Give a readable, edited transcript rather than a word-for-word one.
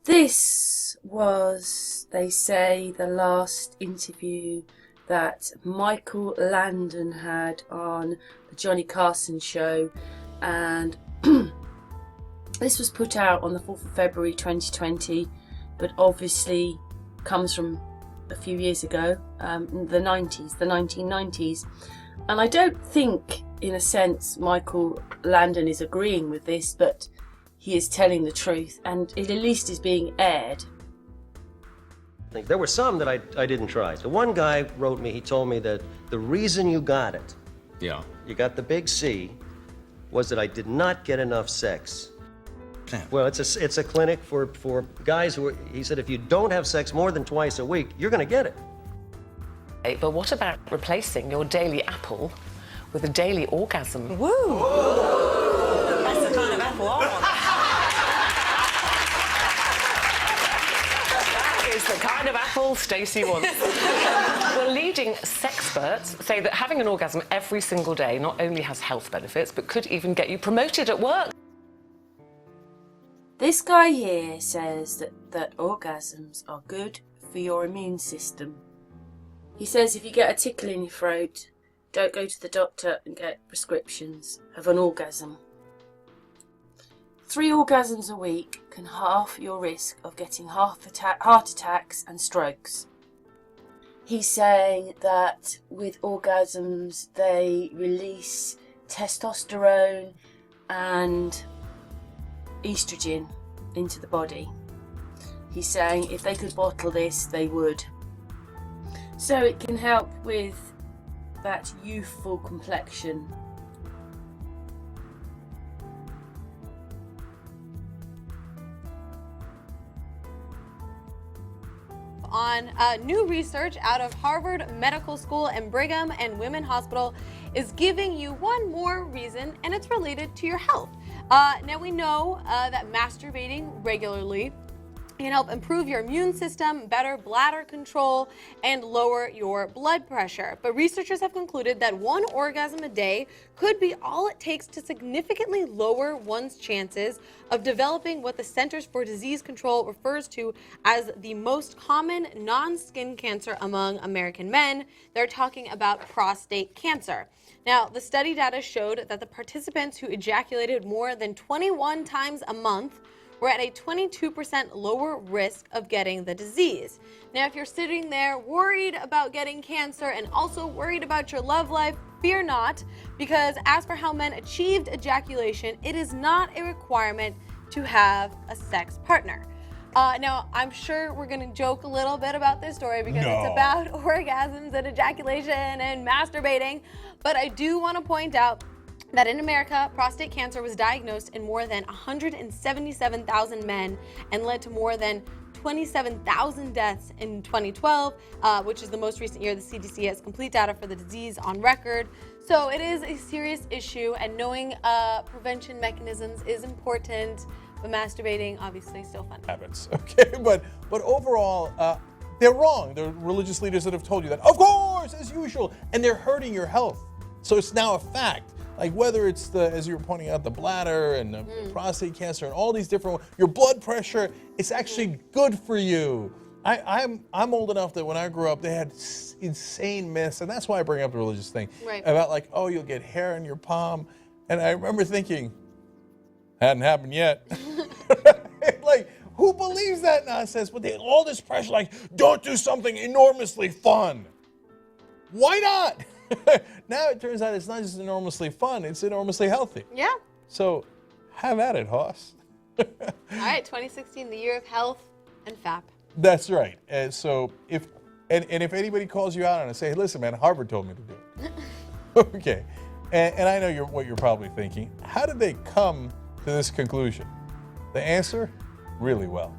This was, they say, the last interview that Michael Landon had on the Johnny Carson show, and this was put out on the 4th of February 2020, but obviously comes from a few years ago, the 1990s. And I don't think, in a sense, Michael Landon is agreeing with this, but he is telling the truth, and it at least is being aired. There were some that I didn't try. The one guy wrote me, he told me that the reason you got it, you got the big C, was that I did not get enough sex. Well, it's a clinic for guys who are, he said, if you don't have sex more than twice a week, you're going to get it. But what about replacing your daily apple with a daily orgasm? Woo! Whoa. That's the kind of apple I want. That is the kind of apple Stacey wants. Well, leading sexperts say that having an orgasm every single day not only has health benefits, but could even get you promoted at work. This guy here says that orgasms are good for your immune system. He says if you get a tickle in your throat, don't go to the doctor and get prescriptions. Have an orgasm. 3 orgasms a week can halve your risk of getting heart attacks and strokes. He's saying that with orgasms they release testosterone and estrogen into the body. He's saying if they could bottle this, they would. So it can help with that youthful complexion. On new research out of Harvard Medical School and Brigham and Women Hospital is giving you one more reason, and it's related to your health. Now we know that masturbating regularly can help improve your immune system, better bladder control, and lower your blood pressure. But researchers have concluded that 1 orgasm a day could be all it takes to significantly lower one's chances of developing what the Centers for Disease Control refers to as the most common non-skin cancer among American men. They're talking about prostate cancer. Now, the study data showed that the participants who ejaculated more than 21 times a month were at a 22% lower risk of getting the disease. Now, if you're sitting there worried about getting cancer and also worried about your love life, fear not, because as for how men achieved ejaculation, it is not a requirement to have a sex partner. Now, I'm sure we're going to joke a little bit about this story because it's about orgasms and ejaculation and masturbating, but I do want to point out that in America, prostate cancer was diagnosed in more than 177,000 men and led to more than 27,000 deaths in 2012, which is the most recent year the CDC has complete data for the disease on record. So it is a serious issue, and knowing prevention mechanisms is important, but masturbating, obviously, still fun. Habits, okay? But overall, they're wrong. There are religious leaders that have told you that, of course, as usual, and they're hurting your health. So it's now a fact. Like whether it's as you were pointing out, the bladder and prostate cancer and all these different, your blood pressure, it's actually good for you. I'm old enough that when I grew up, they had insane myths, and that's why I bring up the religious thing about like, oh, you'll get hair in your palm, and I remember thinking, hadn't happened yet. Like, who believes that nonsense? But they all this pressure, like, don't do something enormously fun. Why not? Now it turns out it's not just enormously fun, it's enormously healthy. Yeah. So have at it, Hoss. All right, 2016, the year of health and FAP. That's right. And so if anybody calls you out on it, say, hey, listen, man, Harvard told me to do it. Okay. And I know what you're probably thinking. How did they come to this conclusion? The answer, really well.